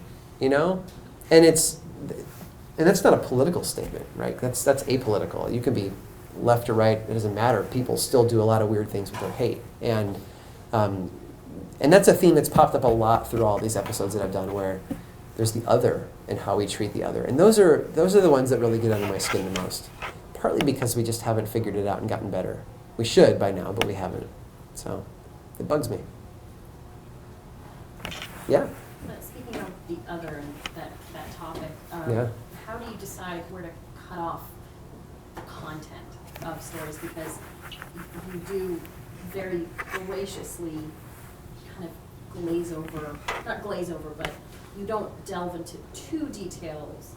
And that's not a political statement, right? That's apolitical. You can be left or right, it doesn't matter. People still do a lot of weird things with their hate. And that's a theme that's popped up a lot through all these episodes that I've done, where there's the other and how we treat the other. And those are the ones that really get under my skin the most. Partly because we just haven't figured it out and gotten better. We should by now, but we haven't. So it bugs me. Yeah? But speaking of the other and that topic, Yeah. how do you decide where to cut off the content of stories? Because you do very graciously kind of not glaze over, but you don't delve into too details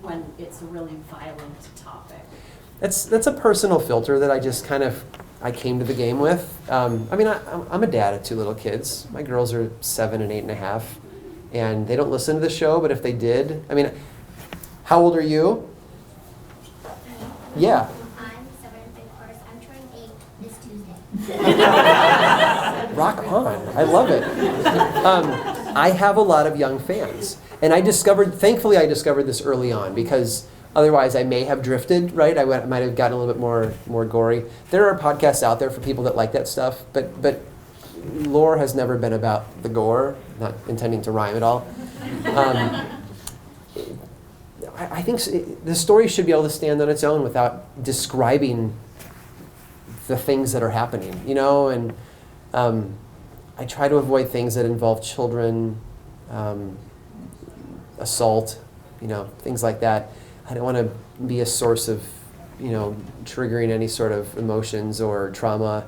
when it's a really violent topic. That's a personal filter that I just I came to the game with. I'm a dad of 2 little kids. My girls are 7 and 8.5, and they don't listen to the show, but if they did, how old are you? Yeah. I'm 7 and 3/4. I'm turning 8 this Tuesday. Rock on. I love it. I have a lot of young fans. And thankfully I discovered this early on, because otherwise I may have drifted, right? I might have gotten a little bit more gory. There are podcasts out there for people that like that stuff, but lore has never been about the gore, not intending to rhyme at all. I think the story should be able to stand on its own without describing the things that are happening, and I try to avoid things that involve children, assault, things like that. I don't want to be a source of, triggering any sort of emotions or trauma.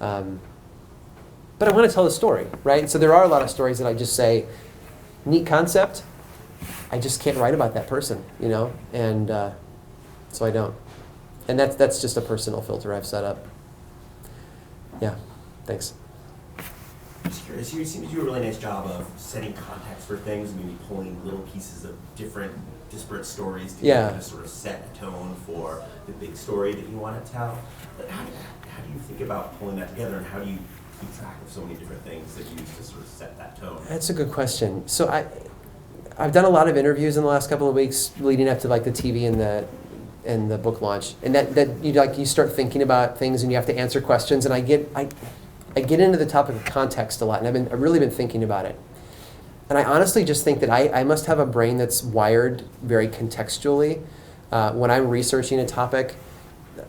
But I want to tell the story, right? So there are a lot of stories that I just say, neat concept, I just can't write about that person, and so I don't. And that's just a personal filter I've set up. Yeah, thanks. Just curious, you seem to do a really nice job of setting context for things, maybe pulling little pieces of different disparate stories together to sort of set a tone for the big story that you want to tell. But how do you think about pulling that together, and how do you keep track of so many different things that you use to sort of set that tone? That's a good question. So I've done a lot of interviews in the last couple of weeks leading up to like the TV and the in the book launch, and that you start thinking about things and you have to answer questions, and I get into the topic of context a lot, and I've really been thinking about it. And I honestly just think that I must have a brain that's wired very contextually. When I'm researching a topic,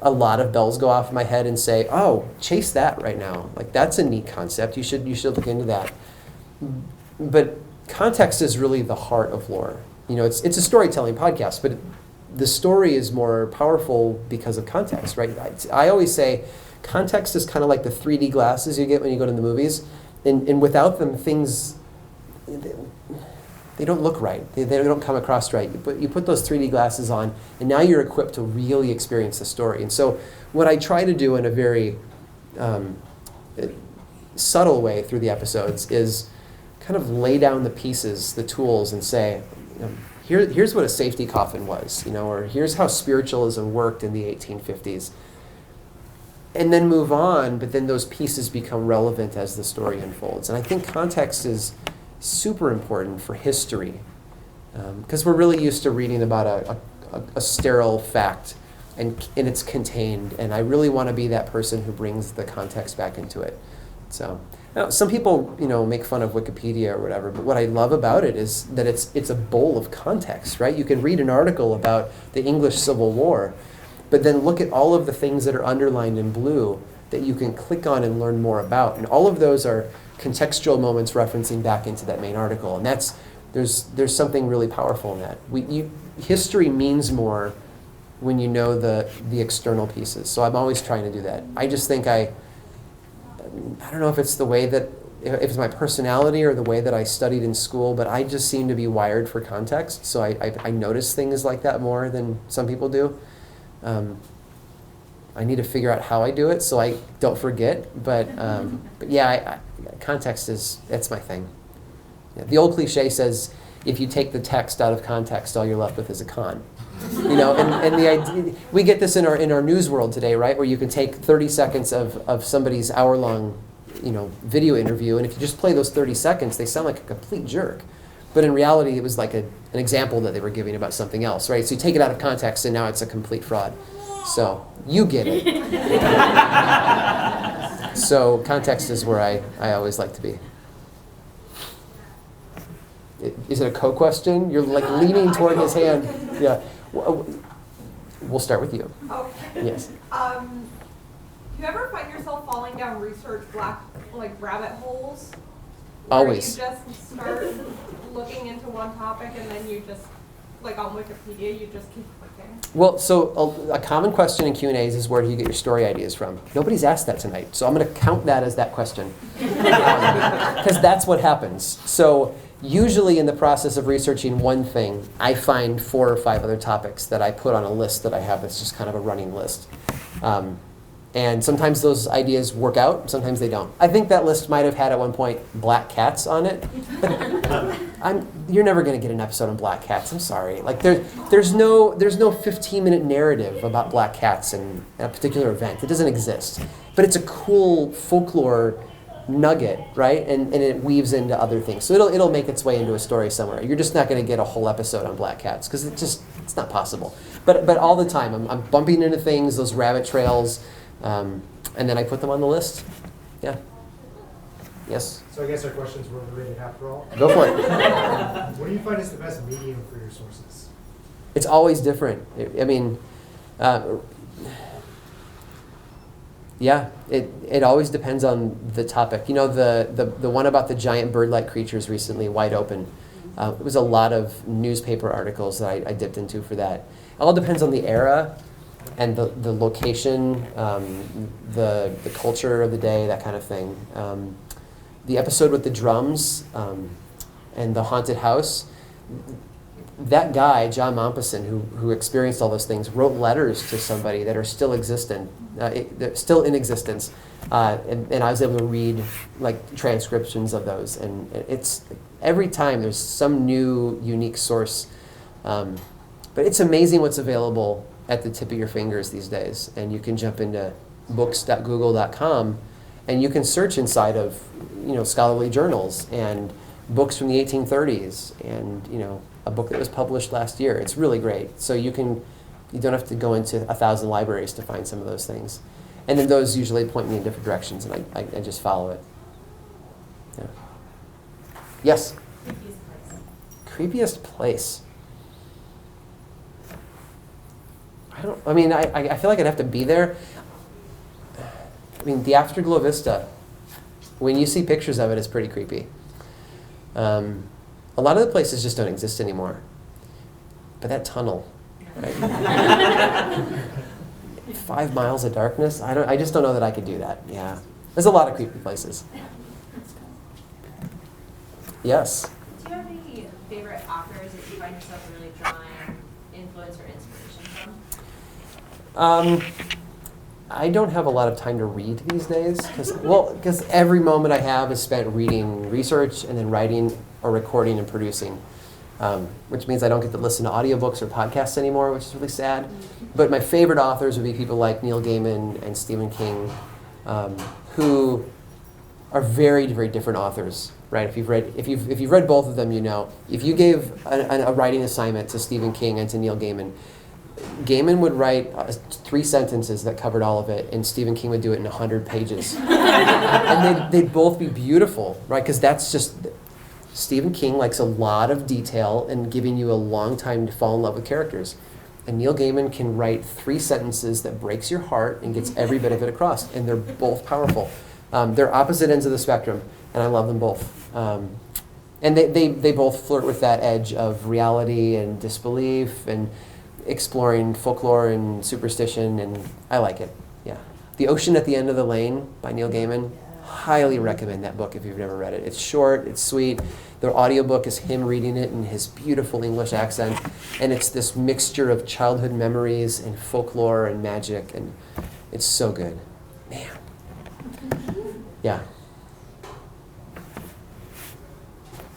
a lot of bells go off in my head and say, oh, chase that right now. Like, that's a neat concept. You should look into that. But context is really the heart of lore. It's a storytelling podcast, but the story is more powerful because of context, right? I always say context is kind of like the 3D glasses you get when you go to the movies. And without them, things, they don't look right. They don't come across right. You put those 3D glasses on, and now you're equipped to really experience the story. And so what I try to do in a very subtle way through the episodes is kind of lay down the pieces, the tools, and say, here's what a safety coffin was, or here's how spiritualism worked in the 1850s. And then move on, but then those pieces become relevant as the story unfolds. And I think context is super important for history, because we're really used to reading about a sterile fact, and it's contained. And I really want to be that person who brings the context back into it. So now, some people, make fun of Wikipedia or whatever, but what I love about it is that it's a bowl of context, right? You can read an article about the English Civil War, but then look at all of the things that are underlined in blue that you can click on and learn more about. And all of those are contextual moments referencing back into that main article. And there's something really powerful in that. History means more when you know the external pieces. So I'm always trying to do that. I just think I don't know if it's the way that, if it's my personality or the way that I studied in school, but I just seem to be wired for context. So I notice things like that more than some people do. I need to figure out how I do it so I don't forget. But yeah, context that's my thing. Yeah, the old cliche says, if you take the text out of context, all you're left with is a con. And the idea, we get this in our news world today, right? Where you can take 30 seconds of somebody's hour-long, video interview, and if you just play those 30 seconds, they sound like a complete jerk. But in reality, it was like an example that they were giving about something else, right? So you take it out of context, and now it's a complete fraud. So you get it. So context is where I always like to be. Is it a co-question? You're like leaning toward his hand. Yeah. We'll start with you. Okay. Yes. Do you ever find yourself falling down research rabbit holes? Always. Where you just start looking into one topic and then you just, like on Wikipedia, you just keep clicking? Well, so a common question in Q&As is, where do you get your story ideas from? Nobody's asked that tonight, so I'm going to count that as that question. Because that's what happens. So usually in the process of researching one thing, I find 4 or 5 other topics that I put on a list that I have that's just kind of a running list. And sometimes those ideas work out, sometimes they don't. I think that list might have had at one point black cats on it. You're never going to get an episode on black cats. I'm sorry. Like there's no 15-minute narrative about black cats in a particular event. It doesn't exist. But it's a cool folklore nugget, right? And it weaves into other things. So it'll make its way into a story somewhere. You're just not going to get a whole episode on black cats because it's not possible. But all the time I'm bumping into things, those rabbit trails. And then I put them on the list. Yeah. Yes? So I guess our questions were related after all. Go for it. What do you find is the best medium for your sources? It's always different. Yeah, it always depends on the topic. The one about the giant bird-like creatures recently, Wide Open, it was a lot of newspaper articles that I dipped into for that. It all depends on the era and the location, the culture of the day, that kind of thing. The episode with the drums and the haunted house, that guy, John Mompesson, who experienced all those things, wrote letters to somebody that are still existent, still in existence, and I was able to read transcriptions of those, and it's every time there's some new unique source, but it's amazing what's available at the tip of your fingers these days. And you can jump into books.google.com and you can search inside of scholarly journals and books from the 1830s and a book that was published last year. It's really great. So you can You don't have to go into 1,000 libraries to find some of those things. And then those usually point me in different directions, and I just follow it. Yeah. Yes? Creepiest place. I feel like I'd have to be there. I mean, the Afterglow Vista, when you see pictures of it, it's pretty creepy. A lot of the places just don't exist anymore. But that tunnel, right? 5 miles of darkness, I just don't know that I could do that. Yeah. There's a lot of creepy places. Yes? Do you have any favorite authors that you find yourself really drawing influence or inspiration from? I don't have a lot of time to read these days because every moment I have is spent reading research and then writing or recording and producing, which means I don't get to listen to audiobooks or podcasts anymore, which is really sad. But my favorite authors would be people like Neil Gaiman and Stephen King, who are very, very different authors. Right? If you've read both of them, you know. If you gave a writing assignment to Stephen King and to Neil Gaiman, Gaiman would write 3 sentences that covered all of it, and Stephen King would do it in 100 pages. And they'd both be beautiful, right? Because that's just, Stephen King likes a lot of detail and giving you a long time to fall in love with characters. And Neil Gaiman can write 3 sentences that breaks your heart and gets every bit of it across, and they're both powerful. They're opposite ends of the spectrum, and I love them both. And they both flirt with that edge of reality and disbelief and exploring folklore and superstition, and I like it. Yeah. The Ocean at the End of the Lane by Neil Gaiman. Highly recommend that book if you've never read it. It's short, it's sweet. The audiobook is him reading it in his beautiful English accent, and it's this mixture of childhood memories and folklore and magic, and it's so good. Man. Yeah.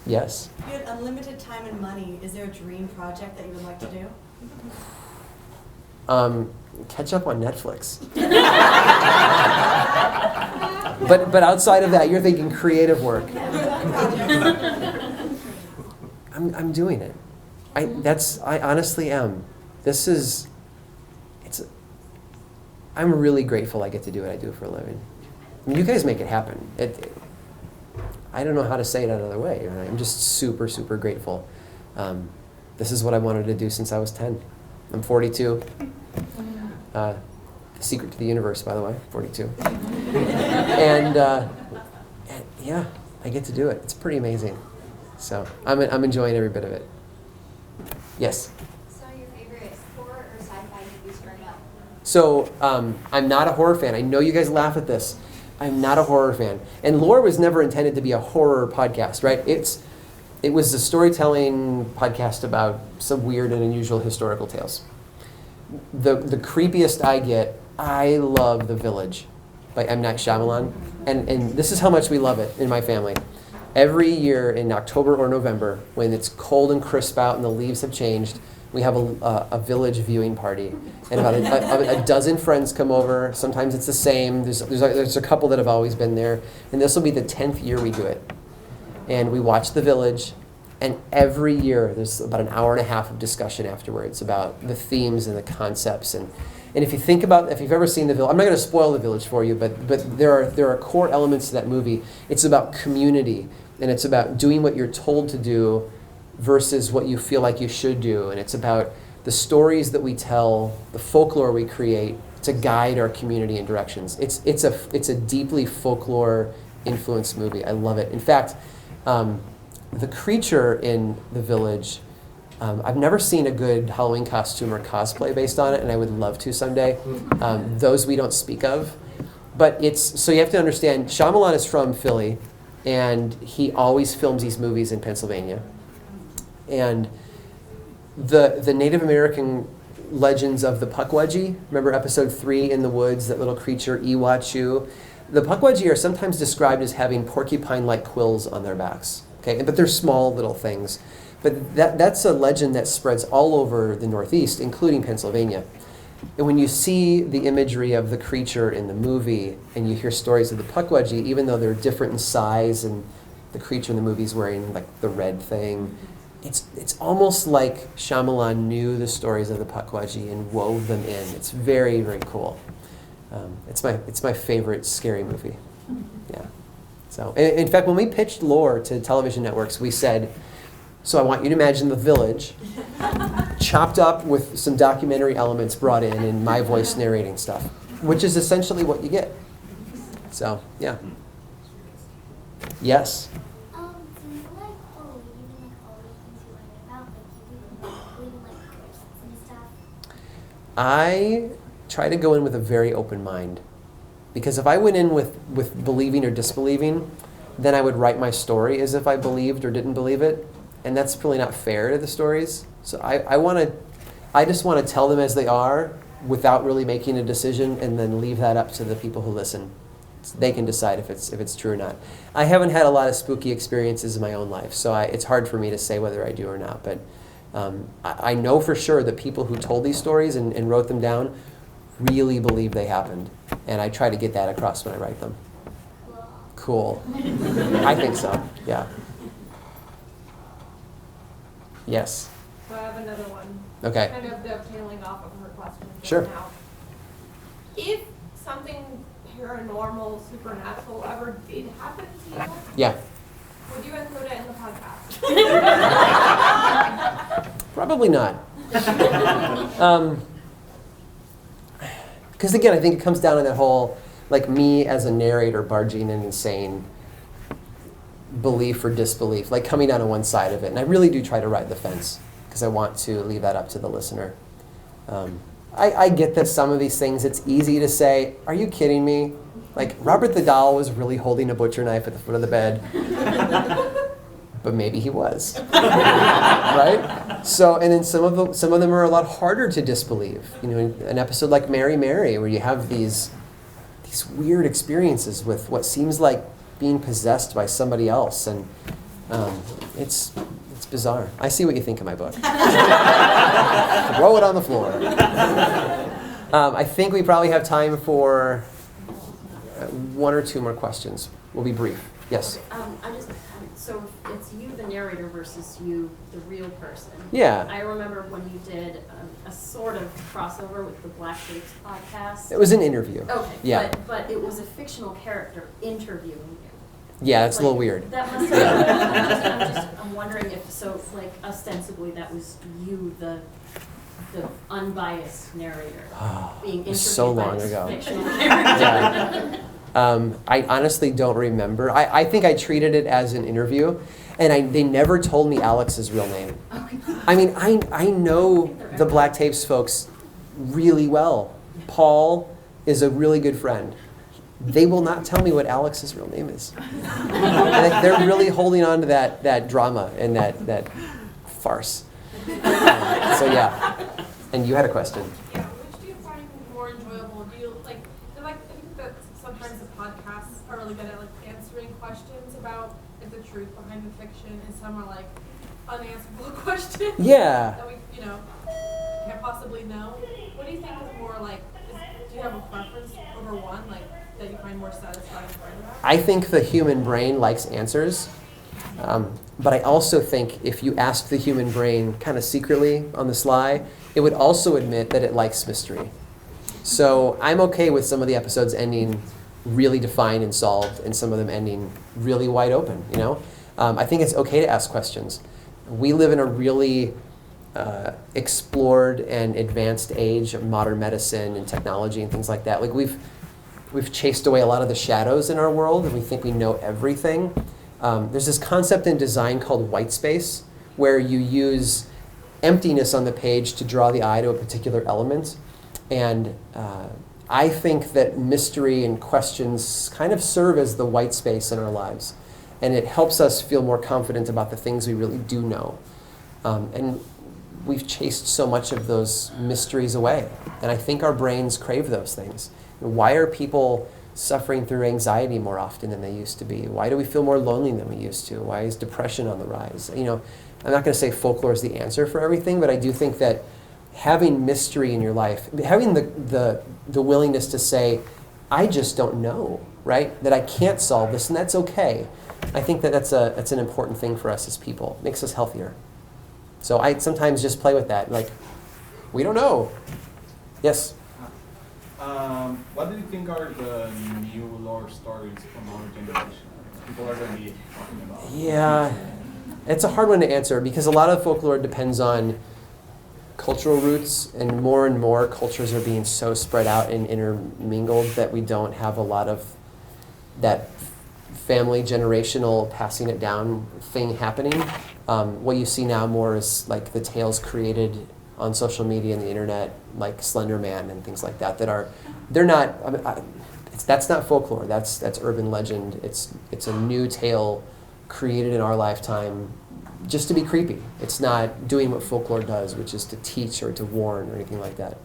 Yes? If you had unlimited time and money, is there a dream project that you would like to do? Catch up on Netflix. but outside of that, you're thinking creative work. I'm doing it. I honestly am. I'm really grateful I get to do what I do for a living. I mean, you guys make it happen. I don't know how to say it another way. I'm just super, super grateful. This is what I wanted to do since I was 10. I'm 42. The secret to the universe, by the way, 42. and yeah, I get to do it. It's pretty amazing. So I'm enjoying every bit of it. Yes? So your favorite horror or sci-fi movies growing up? So I'm not a horror fan. I know you guys laugh at this. I'm not a horror fan. And Lore was never intended to be a horror podcast, right? It was a storytelling podcast about some weird and unusual historical tales. The creepiest I get, I love The Village by M. Night Shyamalan. And this is how much we love it in my family. Every year in October or November, when it's cold and crisp out and the leaves have changed, we have a village viewing party. And about a dozen friends come over. Sometimes it's the same. There's a couple that have always been there. And this will be the 10th year we do it. And we watch The Village. And every year there's about an hour and a half of discussion afterwards about the themes and the concepts. And if you think about, if you've ever seen The Village, I'm not going to spoil The Village for you, but there are core elements to that movie. It's about community, and it's about doing what you're told to do versus what you feel like you should do. And it's about the stories that we tell, the folklore we create to guide our community in directions. It's a deeply folklore influenced movie. I love it. In fact, the creature in The Village, I've never seen a good Halloween costume or cosplay based on it, and I would love to someday. Those we don't speak of. But so you have to understand, Shyamalan is from Philly, and he always films these movies in Pennsylvania. And the Native American legends of the Pukwudgie, remember episode 3 in the woods, that little creature, Iwachu? The Pukwudgie are sometimes described as having porcupine-like quills on their backs. Okay, but they're small little things. But that's a legend that spreads all over the Northeast, including Pennsylvania. And when you see the imagery of the creature in the movie and you hear stories of the Pukwudgie, even though they're different in size and the creature in the movie is wearing like the red thing, it's almost like Shyamalan knew the stories of the Pukwudgie and wove them in. It's very, very cool. It's my favorite scary movie. Yeah. So, in fact, when we pitched lore to television networks, we said, so I want you to imagine The Village, chopped up with some documentary elements brought in and my voice narrating stuff, which is essentially what you get. So, yeah. Yes? So you like horror, you can like all the things you learn about, like you do like ghosts and stuff. I try to go in with a very open mind. Because if I went in with believing or disbelieving, then I would write my story as if I believed or didn't believe it. And that's really not fair to the stories. So I just want to tell them as they are without really making a decision and then leave that up to the people who listen. They can decide if it's true or not. I haven't had a lot of spooky experiences in my own life, so it's hard for me to say whether I do or not. But I know for sure that people who told these stories and wrote them down really believe they happened. And I try to get that across when I write them. Cool. I think so, yeah. Yes? So I have another one. Okay. Kind of dovetailing off of her question. just Sure. now. If something paranormal, supernatural ever did happen to you, Yeah. would you include it in the podcast? Probably not. Because again, I think it comes down to that whole, like me as a narrator barging in and saying belief or disbelief, like coming down on one side of it. And I really do try to ride the fence because I want to leave that up to the listener. I get that some of these things, it's easy to say, are you kidding me? Like Robert the Doll was really holding a butcher knife at the foot of the bed. But maybe he was, right? So, and then some of them are a lot harder to disbelieve. You know, an episode like Mary Mary, where you have these weird experiences with what seems like being possessed by somebody else, and it's bizarre. I see what you think of my book. Throw it on the floor. I think we probably have time for one or two more questions. We'll be brief. Yes. So it's you, the narrator, versus you, the real person. Yeah. I remember when you did a sort of crossover with the Black Tapes podcast. It was an interview. Okay. Yeah. But it was a fictional character interviewing you. Yeah, it's Like, a little weird. That must have. I'm wondering if so. Like ostensibly, that was you, the unbiased narrator, being interviewed so long by this ago. fictional character. Yeah. I honestly don't remember. I think I treated it as an interview, and they never told me Alex's real name. I mean, I know the Black Tapes folks really well. Paul is a really good friend. They will not tell me what Alex's real name is. And they're really holding on to that drama and that farce. So yeah. And you had a question. Yeah, which do you find more enjoyable? Do you like, I think that sometimes the podcasts are really good at like answering questions about like the truth behind the fiction, and some are like unanswerable questions. Yeah. That we, can't possibly know. What do you think is more like? Do you have a preference over one, like that you find more satisfying to write about? I think the human brain likes answers. But I also think if you ask the human brain kind of secretly on the sly, it would also admit that it likes mystery. So I'm okay with some of the episodes ending really defined and solved, and some of them ending really wide open, you know? I think it's okay to ask questions. We live in a really explored and advanced age of modern medicine and technology and things like that. Like we've chased away a lot of the shadows in our world, and we think we know everything. There's this concept in design called white space, where you use emptiness on the page to draw the eye to a particular element. And I think that mystery and questions kind of serve as the white space in our lives. And it helps us feel more confident about the things we really do know. And we've chased so much of those mysteries away. And I think our brains crave those things. Why are people suffering through anxiety more often than they used to be? Why do we feel more lonely than we used to? Why is depression on the rise? You know, I'm not going to say folklore is the answer for everything, but I do think that having mystery in your life, having the willingness to say, I just don't know, right? That I can't solve this, and that's okay. I think that that's an important thing for us as people. It makes us healthier. So I sometimes just play with that. Like, we don't know. Yes? What do you think are the new lore stories from our generation? People are going to be talking about. Yeah, it's a hard one to answer because a lot of folklore depends on cultural roots, and more cultures are being so spread out and intermingled that we don't have a lot of that family generational passing it down thing happening. What you see now more is like the tales created on social media and the internet, like Slender Man and things like that. They're not. I mean, that's not folklore. That's urban legend. It's a new tale created in our lifetime, just to be creepy. It's not doing what folklore does, which is to teach or to warn or anything like that.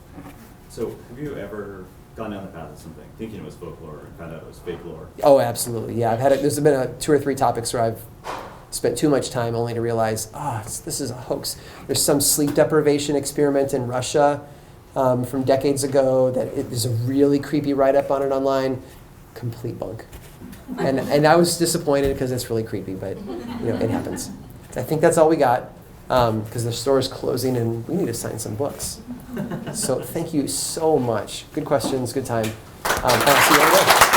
So have you ever gone down the path of something, thinking it was folklore and found out it was fake lore? Oh, absolutely. Yeah, there's been 2 or 3 topics where I've spent too much time only to realize, this is a hoax. There's some sleep deprivation experiment in Russia from decades ago there's a really creepy write-up on it online. Complete bunk. And I was disappointed because it's really creepy, but it happens. I think that's all we got because the store is closing and we need to sign some books. So thank you so much. Good questions, good time. I'll see you later.